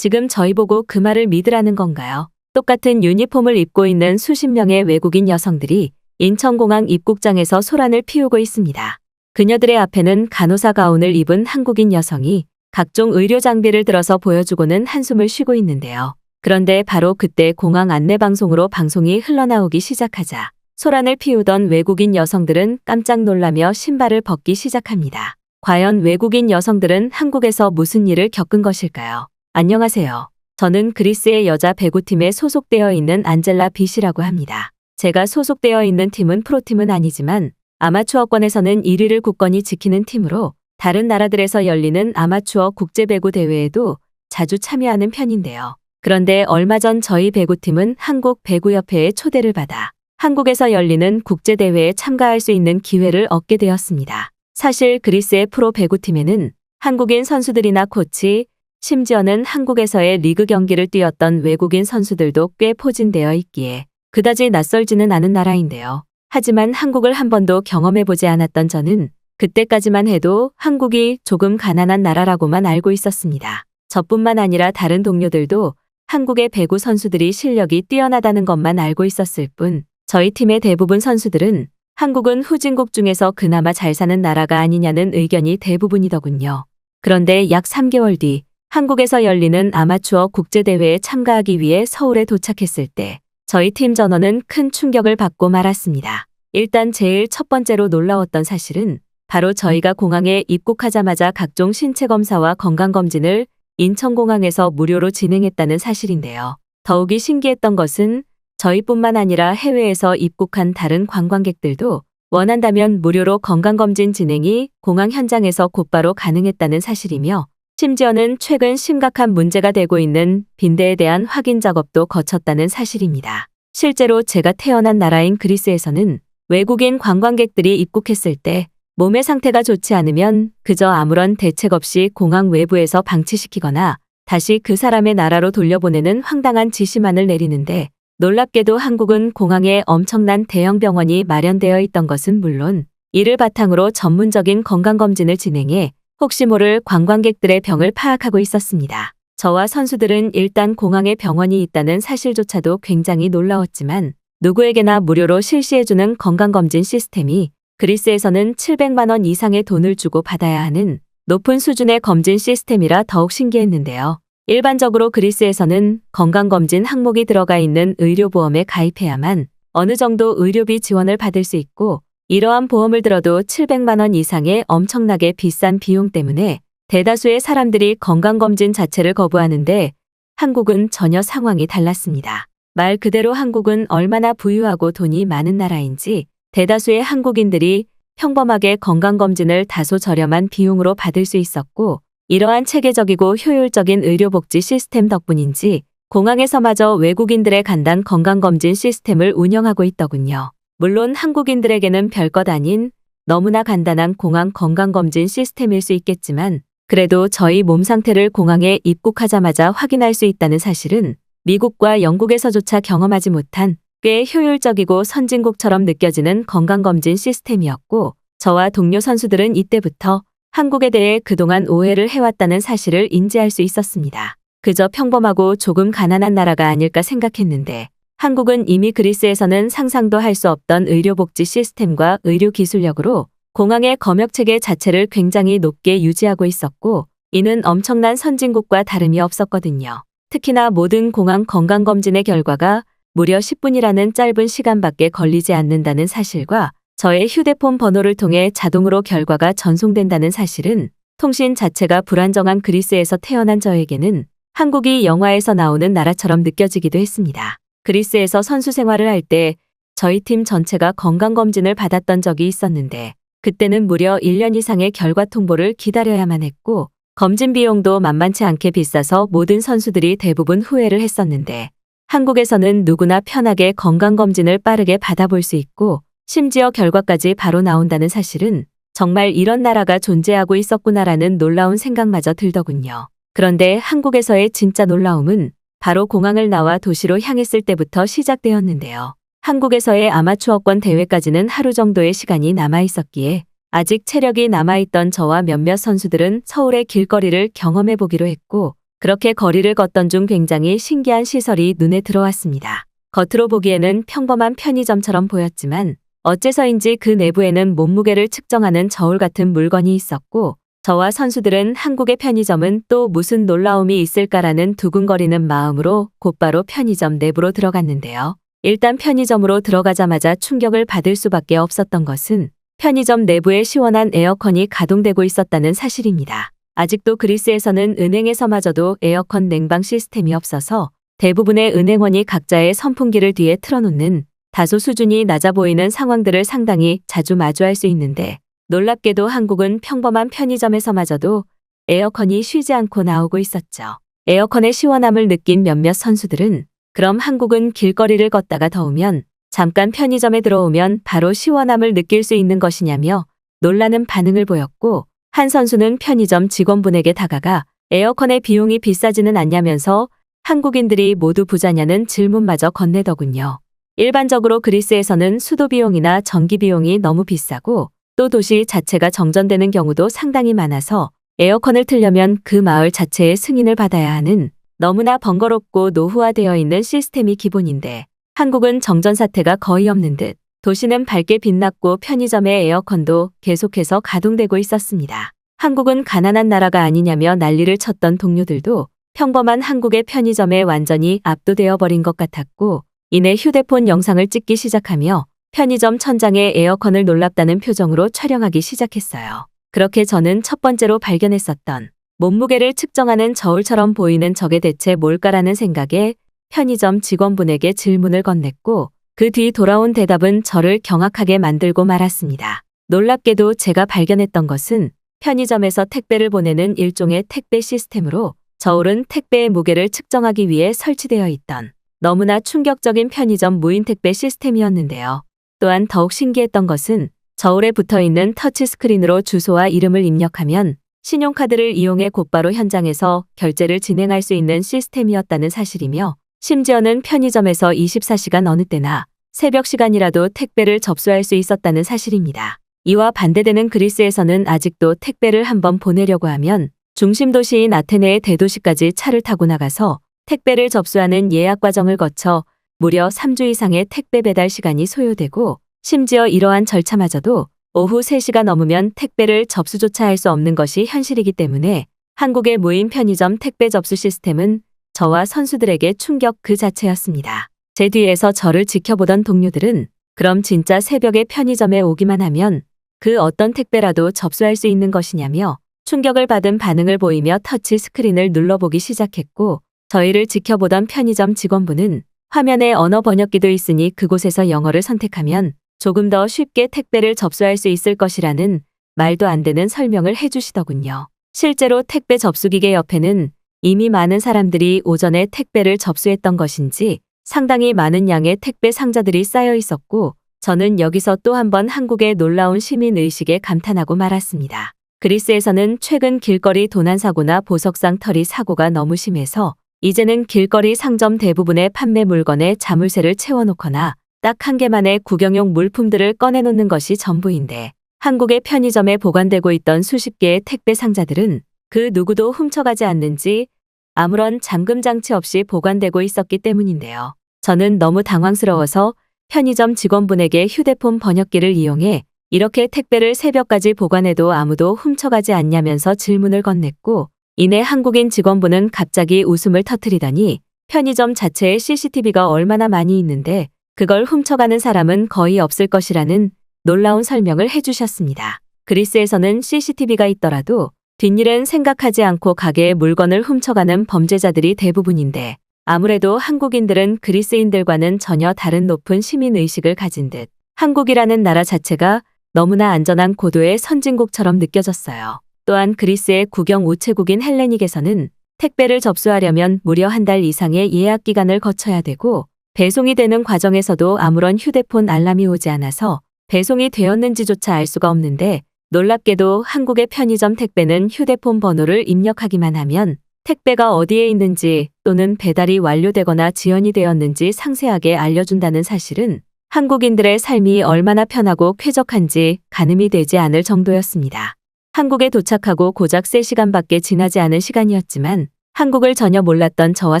지금 저희 보고 그 말을 믿으라는 건가요? 똑같은 유니폼을 입고 있는 수십 명의 외국인 여성들이 인천공항 입국장에서 소란을 피우고 있습니다. 그녀들의 앞에는 간호사 가운을 입은 한국인 여성이 각종 의료 장비를 들어서 보여주고는 한숨을 쉬고 있는데요. 그런데 바로 그때 공항 안내방송으로 방송이 흘러나오기 시작하자 소란을 피우던 외국인 여성들은 깜짝 놀라며 신발을 벗기 시작합니다. 과연 외국인 여성들은 한국에서 무슨 일을 겪은 것일까요? 안녕하세요. 저는 그리스의 여자 배구팀에 소속되어 있는 안젤라 빛이라고 합니다. 제가 소속되어 있는 팀은 프로팀은 아니지만 아마추어권에서는 1위를 굳건히 지키는 팀으로 다른 나라들에서 열리는 아마추어 국제배구 대회에도 자주 참여하는 편인데요. 그런데 얼마 전 저희 배구팀은 한국배구협회의 초대를 받아 한국에서 열리는 국제대회에 참가할 수 있는 기회를 얻게 되었습니다. 사실 그리스의 프로 배구팀에는 한국인 선수들이나 코치, 심지어는 한국에서의 리그 경기를 뛰었던 외국인 선수들도 꽤 포진되어 있기에 그다지 낯설지는 않은 나라인데요. 하지만 한국을 한 번도 경험해보지 않았던 저는 그때까지만 해도 한국이 조금 가난한 나라라고만 알고 있었습니다. 저뿐만 아니라 다른 동료들도 한국의 배구 선수들이 실력이 뛰어나다는 것만 알고 있었을 뿐 저희 팀의 대부분 선수들은 한국은 후진국 중에서 그나마 잘 사는 나라가 아니냐는 의견이 대부분이더군요. 그런데 약 3개월 뒤 한국에서 열리는 아마추어 국제대회에 참가하기 위해 서울에 도착했을 때 저희 팀 전원은 큰 충격을 받고 말았습니다. 일단 제일 첫 번째로 놀라웠던 사실은 바로 저희가 공항에 입국하자마자 각종 신체 검사와 건강검진을 인천공항에서 무료로 진행했다는 사실인데요. 더욱이 신기했던 것은 저희뿐만 아니라 해외에서 입국한 다른 관광객들도 원한다면 무료로 건강검진 진행이 공항 현장에서 곧바로 가능했다는 사실이며 심지어는 최근 심각한 문제가 되고 있는 빈대에 대한 확인 작업도 거쳤다는 사실입니다. 실제로 제가 태어난 나라인 그리스에서는 외국인 관광객들이 입국했을 때 몸의 상태가 좋지 않으면 그저 아무런 대책 없이 공항 외부에서 방치시키거나 다시 그 사람의 나라로 돌려보내는 황당한 지시만을 내리는데 놀랍게도 한국은 공항에 엄청난 대형 병원이 마련되어 있던 것은 물론 이를 바탕으로 전문적인 건강검진을 진행해 혹시 모를 관광객들의 병을 파악하고 있었습니다. 저와 선수들은 일단 공항에 병원이 있다는 사실조차도 굉장히 놀라웠지만 누구에게나 무료로 실시해주는 건강검진 시스템이 그리스에서는 700만 원 이상의 돈을 주고 받아야 하는 높은 수준의 검진 시스템이라 더욱 신기했는데요. 일반적으로 그리스에서는 건강검진 항목이 들어가 있는 의료보험에 가입해야만 어느 정도 의료비 지원을 받을 수 있고 이러한 보험을 들어도 700만 원 이상의 엄청나게 비싼 비용 때문에 대다수의 사람들이 건강검진 자체를 거부하는데 한국은 전혀 상황이 달랐습니다. 말 그대로 한국은 얼마나 부유하고 돈이 많은 나라인지 대다수의 한국인들이 평범하게 건강검진을 다소 저렴한 비용으로 받을 수 있었고 이러한 체계적이고 효율적인 의료복지 시스템 덕분인지 공항에서마저 외국인들의 간단 건강검진 시스템을 운영하고 있더군요. 물론 한국인들에게는 별것 아닌 너무나 간단한 공항 건강검진 시스템일 수 있겠지만 그래도 저희 몸 상태를 공항에 입국하자마자 확인할 수 있다는 사실은 미국과 영국에서조차 경험하지 못한 꽤 효율적이고 선진국처럼 느껴지는 건강검진 시스템이었고 저와 동료 선수들은 이때부터 한국에 대해 그동안 오해를 해왔다는 사실을 인지할 수 있었습니다. 그저 평범하고 조금 가난한 나라가 아닐까 생각했는데 한국은 이미 그리스에서는 상상도 할 수 없던 의료복지 시스템과 의료기술력으로 공항의 검역체계 자체를 굉장히 높게 유지하고 있었고 이는 엄청난 선진국과 다름이 없었거든요. 특히나 모든 공항 건강검진의 결과가 무려 10분이라는 짧은 시간밖에 걸리지 않는다는 사실과 저의 휴대폰 번호를 통해 자동으로 결과가 전송된다는 사실은 통신 자체가 불안정한 그리스에서 태어난 저에게는 한국이 영화에서 나오는 나라처럼 느껴지기도 했습니다. 그리스에서 선수 생활을 할 때 저희 팀 전체가 건강검진을 받았던 적이 있었는데 그때는 무려 1년 이상의 결과 통보를 기다려야만 했고 검진 비용도 만만치 않게 비싸서 모든 선수들이 대부분 후회를 했었는데 한국에서는 누구나 편하게 건강검진을 빠르게 받아볼 수 있고 심지어 결과까지 바로 나온다는 사실은 정말 이런 나라가 존재하고 있었구나라는 놀라운 생각마저 들더군요. 그런데 한국에서의 진짜 놀라움은 바로 공항을 나와 도시로 향했을 때부터 시작되었는데요. 한국에서의 아마추어권 대회까지는 하루 정도의 시간이 남아 있었기에 아직 체력이 남아있던 저와 몇몇 선수들은 서울의 길거리를 경험해보기로 했고 그렇게 거리를 걷던 중 굉장히 신기한 시설이 눈에 들어왔습니다. 겉으로 보기에는 평범한 편의점처럼 보였지만 어째서인지 그 내부에는 몸무게를 측정하는 저울 같은 물건이 있었고, 저와 선수들은 한국의 편의점은 또 무슨 놀라움이 있을까라는 두근거리는 마음으로 곧바로 편의점 내부로 들어갔는데요. 일단 편의점으로 들어가자마자 충격을 받을 수밖에 없었던 것은 편의점 내부에 시원한 에어컨이 가동되고 있었다는 사실입니다. 아직도 그리스에서는 은행에서마저도 에어컨 냉방 시스템이 없어서 대부분의 은행원이 각자의 선풍기를 뒤에 틀어놓는 다소 수준이 낮아 보이는 상황들을 상당히 자주 마주할 수 있는데, 놀랍게도 한국은 평범한 편의점에서마저도 에어컨이 쉬지 않고 나오고 있었죠. 에어컨의 시원함을 느낀 몇몇 선수들은 그럼 한국은 길거리를 걷다가 더우면 잠깐 편의점에 들어오면 바로 시원함을 느낄 수 있는 것이냐며 놀라는 반응을 보였고, 한 선수는 편의점 직원분에게 다가가 에어컨의 비용이 비싸지는 않냐면서 한국인들이 모두 부자냐는 질문마저 건네더군요. 일반적으로 그리스에서는 수도 비용이나 전기 비용이 너무 비싸고 또 도시 자체가 정전되는 경우도 상당히 많아서 에어컨을 틀려면 그 마을 자체의 승인을 받아야 하는 너무나 번거롭고 노후화되어 있는 시스템이 기본인데, 한국은 정전 사태가 거의 없는 듯 도시는 밝게 빛났고 편의점의 에어컨도 계속해서 가동되고 있었습니다. 한국은 가난한 나라가 아니냐며 난리를 쳤던 동료들도 평범한 한국의 편의점에 완전히 압도되어 버린 것 같았고, 이내 휴대폰 영상을 찍기 시작하며 편의점 천장에 에어컨을 놀랍다는 표정으로 촬영하기 시작했어요. 그렇게 저는 첫 번째로 발견했었던 몸무게를 측정하는 저울처럼 보이는 저게 대체 뭘까라는 생각에 편의점 직원분에게 질문을 건넸고, 그 뒤 돌아온 대답은 저를 경악하게 만들고 말았습니다. 놀랍게도 제가 발견했던 것은 편의점에서 택배를 보내는 일종의 택배 시스템으로 저울은 택배의 무게를 측정하기 위해 설치되어 있던 너무나 충격적인 편의점 무인 택배 시스템이었는데요. 또한 더욱 신기했던 것은 저울에 붙어있는 터치스크린으로 주소와 이름을 입력하면 신용카드를 이용해 곧바로 현장에서 결제를 진행할 수 있는 시스템이었다는 사실이며, 심지어는 편의점에서 24시간 어느 때나 새벽 시간이라도 택배를 접수할 수 있었다는 사실입니다. 이와 반대되는 그리스에서는 아직도 택배를 한번 보내려고 하면 중심 도시인 아테네의 대도시까지 차를 타고 나가서 택배를 접수하는 예약 과정을 거쳐 무려 3주 이상의 택배 배달 시간이 소요되고, 심지어 이러한 절차마저도 오후 3시가 넘으면 택배를 접수조차 할 수 없는 것이 현실이기 때문에 한국의 무인 편의점 택배 접수 시스템은 저와 선수들에게 충격 그 자체였습니다. 제 뒤에서 저를 지켜보던 동료들은 그럼 진짜 새벽에 편의점에 오기만 하면 그 어떤 택배라도 접수할 수 있는 것이냐며 충격을 받은 반응을 보이며 터치 스크린을 눌러보기 시작했고, 저희를 지켜보던 편의점 직원분은 화면에 언어 번역기도 있으니 그곳에서 영어를 선택하면 조금 더 쉽게 택배를 접수할 수 있을 것이라는 말도 안 되는 설명을 해주시더군요. 실제로 택배 접수기계 옆에는 이미 많은 사람들이 오전에 택배를 접수했던 것인지 상당히 많은 양의 택배 상자들이 쌓여 있었고, 저는 여기서 또 한 번 한국의 놀라운 시민의식에 감탄하고 말았습니다. 그리스에서는 최근 길거리 도난사고나 보석상 털이 사고가 너무 심해서 이제는 길거리 상점 대부분의 판매 물건에 자물쇠를 채워놓거나 딱 한 개만의 구경용 물품들을 꺼내놓는 것이 전부인데, 한국의 편의점에 보관되고 있던 수십 개의 택배 상자들은 그 누구도 훔쳐가지 않는지 아무런 잠금 장치 없이 보관되고 있었기 때문인데요. 저는 너무 당황스러워서 편의점 직원분에게 휴대폰 번역기를 이용해 이렇게 택배를 새벽까지 보관해도 아무도 훔쳐가지 않냐면서 질문을 건넸고, 이내 한국인 직원분은 갑자기 웃음을 터뜨리더니 편의점 자체에 CCTV가 얼마나 많이 있는데 그걸 훔쳐가는 사람은 거의 없을 것이라는 놀라운 설명을 해주셨습니다. 그리스에서는 CCTV가 있더라도 뒷일은 생각하지 않고 가게의 물건을 훔쳐가는 범죄자들이 대부분인데, 아무래도 한국인들은 그리스인들과는 전혀 다른 높은 시민의식을 가진 듯 한국이라는 나라 자체가 너무나 안전한 고도의 선진국처럼 느껴졌어요. 또한 그리스의 국영 우체국인 헬레닉에서는 택배를 접수하려면 무려 한 달 이상의 예약 기간을 거쳐야 되고, 배송이 되는 과정에서도 아무런 휴대폰 알람이 오지 않아서 배송이 되었는지조차 알 수가 없는데, 놀랍게도 한국의 편의점 택배는 휴대폰 번호를 입력하기만 하면 택배가 어디에 있는지 또는 배달이 완료되거나 지연이 되었는지 상세하게 알려준다는 사실은 한국인들의 삶이 얼마나 편하고 쾌적한지 가늠이 되지 않을 정도였습니다. 한국에 도착하고 고작 3시간밖에 지나지 않은 시간이었지만 한국을 전혀 몰랐던 저와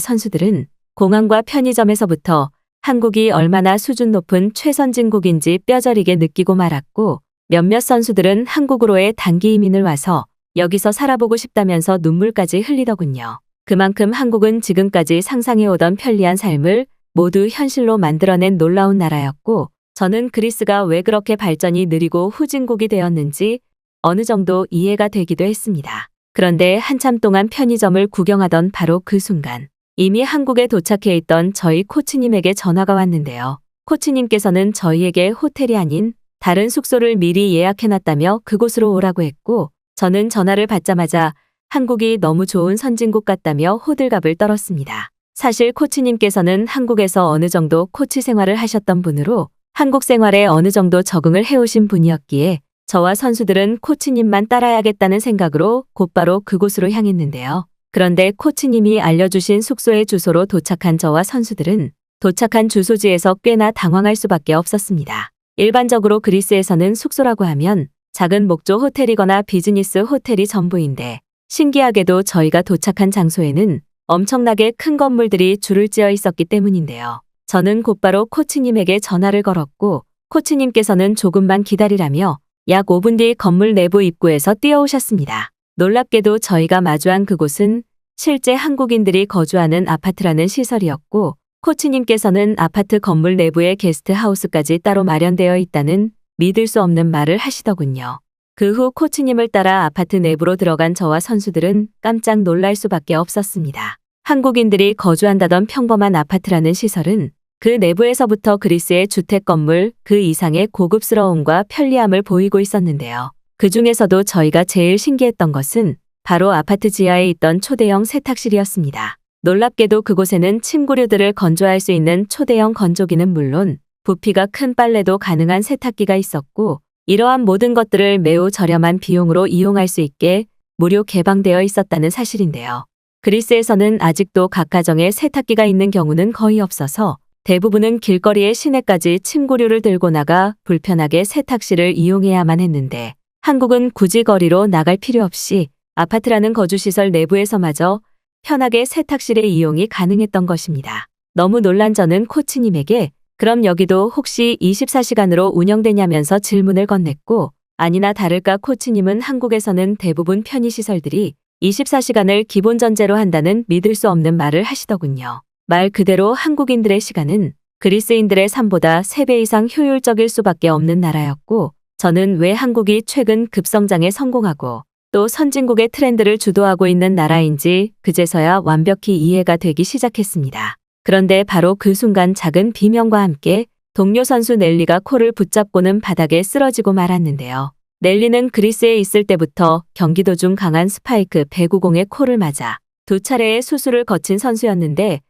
선수들은 공항과 편의점에서부터 한국이 얼마나 수준 높은 최선진국인지 뼈저리게 느끼고 말았고, 몇몇 선수들은 한국으로의 단기 이민을 와서 여기서 살아보고 싶다면서 눈물까지 흘리더군요. 그만큼 한국은 지금까지 상상해오던 편리한 삶을 모두 현실로 만들어낸 놀라운 나라였고, 저는 그리스가 왜 그렇게 발전이 느리고 후진국이 되었는지 어느 정도 이해가 되기도 했습니다. 그런데 한참 동안 편의점을 구경하던 바로 그 순간, 이미 한국에 도착해 있던 저희 코치님에게 전화가 왔는데요. 코치님께서는 저희에게 호텔이 아닌 다른 숙소를 미리 예약해놨다며 그곳으로 오라고 했고, 저는 전화를 받자마자 한국이 너무 좋은 선진국 같다며 호들갑을 떨었습니다. 사실 코치님께서는 한국에서 어느 정도 코치 생활을 하셨던 분으로 한국 생활에 어느 정도 적응을 해오신 분이었기에 저와 선수들은 코치님만 따라야겠다는 생각으로 곧바로 그곳으로 향했는데요. 그런데 코치님이 알려주신 숙소의 주소로 도착한 저와 선수들은 도착한 주소지에서 꽤나 당황할 수밖에 없었습니다. 일반적으로 그리스에서는 숙소라고 하면 작은 목조 호텔이거나 비즈니스 호텔이 전부인데, 신기하게도 저희가 도착한 장소에는 엄청나게 큰 건물들이 줄을 지어 있었기 때문인데요. 저는 곧바로 코치님에게 전화를 걸었고, 코치님께서는 조금만 기다리라며 약 5분 뒤 건물 내부 입구에서 뛰어오셨습니다. 놀랍게도 저희가 마주한 그곳은 실제 한국인들이 거주하는 아파트라는 시설이었고, 코치님께서는 아파트 건물 내부에 게스트하우스까지 따로 마련되어 있다는 믿을 수 없는 말을 하시더군요. 그 후 코치님을 따라 아파트 내부로 들어간 저와 선수들은 깜짝 놀랄 수밖에 없었습니다. 한국인들이 거주한다던 평범한 아파트라는 시설은 그 내부에서부터 그리스의 주택 건물 그 이상의 고급스러움과 편리함을 보이고 있었는데요. 그 중에서도 저희가 제일 신기했던 것은 바로 아파트 지하에 있던 초대형 세탁실이었습니다. 놀랍게도 그곳에는 침구류들을 건조할 수 있는 초대형 건조기는 물론 부피가 큰 빨래도 가능한 세탁기가 있었고, 이러한 모든 것들을 매우 저렴한 비용으로 이용할 수 있게 무료 개방되어 있었다는 사실인데요. 그리스에서는 아직도 각 가정에 세탁기가 있는 경우는 거의 없어서 대부분은 길거리의 시내까지 침구류를 들고 나가 불편하게 세탁실을 이용해야만 했는데, 한국은 굳이 거리로 나갈 필요 없이 아파트라는 거주시설 내부에서마저 편하게 세탁실의 이용이 가능했던 것입니다. 너무 놀란 저는 코치님에게 그럼 여기도 혹시 24시간으로 운영되냐면서 질문을 건넸고, 아니나 다를까 코치님은 한국에서는 대부분 편의시설들이 24시간을 기본 전제로 한다는 믿을 수 없는 말을 하시더군요. 말 그대로 한국인들의 시간은 그리스인들의 삶보다 3배 이상 효율적일 수밖에 없는 나라였고, 저는 왜 한국이 최근 급성장에 성공하고 또 선진국의 트렌드를 주도하고 있는 나라인지 그제서야 완벽히 이해가 되기 시작했습니다. 그런데 바로 그 순간 작은 비명과 함께 동료 선수 넬리가 코를 붙잡고는 바닥에 쓰러지고 말았는데요. 넬리는 그리스에 있을 때부터 경기 도중 강한 스파이크 배구공의 코를 맞아 2차례의 수술을 거친 선수였는데,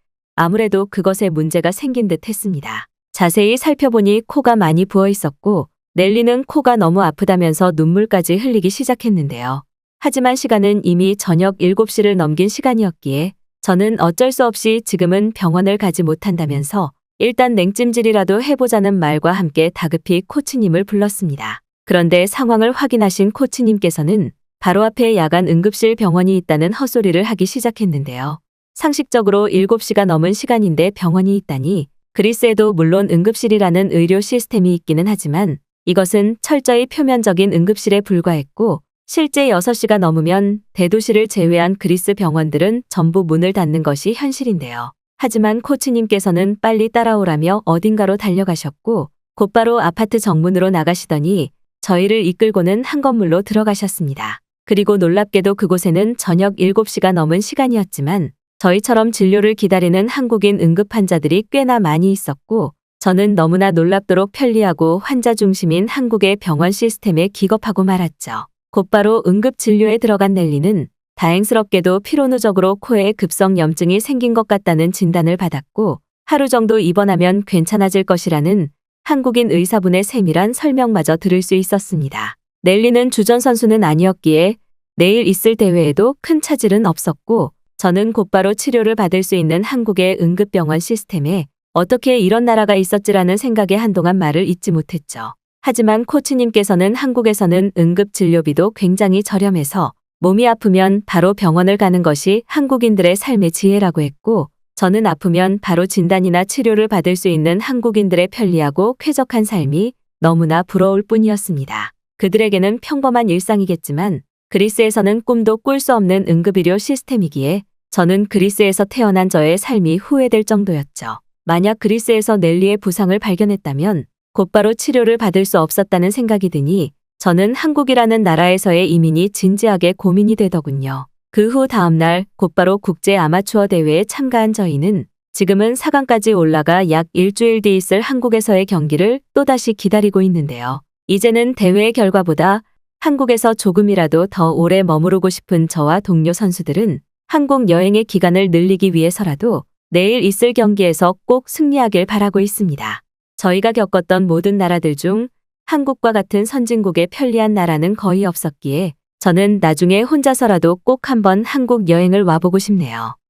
아무래도 그것에 문제가 생긴 듯 했습니다. 자세히 살펴보니 코가 많이 부어 있었고, 넬리는 코가 너무 아프다면서 눈물까지 흘리기 시작했는데요. 하지만 시간은 이미 저녁 7시를 넘긴 시간이었기에 저는 어쩔 수 없이 지금은 병원을 가지 못한다면서 일단 냉찜질이라도 해보자는 말과 함께 다급히 코치님을 불렀습니다. 그런데 상황을 확인하신 코치님께서는 바로 앞에 야간 응급실 병원이 있다는 헛소리를 하기 시작했는데요. 상식적으로 7시가 넘은 시간인데 병원이 있다니, 그리스에도 물론 응급실이라는 의료 시스템이 있기는 하지만 이것은 철저히 표면적인 응급실에 불과했고, 실제 6시가 넘으면 대도시를 제외한 그리스 병원들은 전부 문을 닫는 것이 현실인데요. 하지만 코치님께서는 빨리 따라오라며 어딘가로 달려가셨고, 곧바로 아파트 정문으로 나가시더니 저희를 이끌고는 한 건물로 들어가셨습니다. 그리고 놀랍게도 그곳에는 저녁 7시가 넘은 시간이었지만 저희처럼 진료를 기다리는 한국인 응급 환자들이 꽤나 많이 있었고, 저는 너무나 놀랍도록 편리하고 환자 중심인 한국의 병원 시스템에 기겁하고 말았죠. 곧바로 응급진료에 들어간 넬리는 다행스럽게도 피로누적으로 코에 급성염증이 생긴 것 같다는 진단을 받았고, 하루 정도 입원하면 괜찮아질 것이라는 한국인 의사분의 세밀한 설명마저 들을 수 있었습니다. 넬리는 주전 선수는 아니었기에 내일 있을 대회에도 큰 차질은 없었고, 저는 곧바로 치료를 받을 수 있는 한국의 응급병원 시스템에 어떻게 이런 나라가 있었지라는 생각에 한동안 말을 잇지 못했죠. 하지만 코치님께서는 한국에서는 응급진료비도 굉장히 저렴해서 몸이 아프면 바로 병원을 가는 것이 한국인들의 삶의 지혜라고 했고, 저는 아프면 바로 진단이나 치료를 받을 수 있는 한국인들의 편리하고 쾌적한 삶이 너무나 부러울 뿐이었습니다. 그들에게는 평범한 일상이겠지만 그리스에서는 꿈도 꿀 수 없는 응급의료 시스템이기에 저는 그리스에서 태어난 저의 삶이 후회될 정도였죠. 만약 그리스에서 넬리의 부상을 발견했다면 곧바로 치료를 받을 수 없었다는 생각이 드니 저는 한국이라는 나라에서의 이민이 진지하게 고민이 되더군요. 그 후 다음날 곧바로 국제 아마추어 대회에 참가한 저희는 지금은 4강까지 올라가 약 일주일 뒤 있을 한국에서의 경기를 또다시 기다리고 있는데요. 이제는 대회의 결과보다 한국에서 조금이라도 더 오래 머무르고 싶은 저와 동료 선수들은 한국 여행의 기간을 늘리기 위해서라도 내일 있을 경기에서 꼭 승리하길 바라고 있습니다. 저희가 겪었던 모든 나라들 중 한국과 같은 선진국의 편리한 나라는 거의 없었기에 저는 나중에 혼자서라도 꼭 한번 한국 여행을 와보고 싶네요.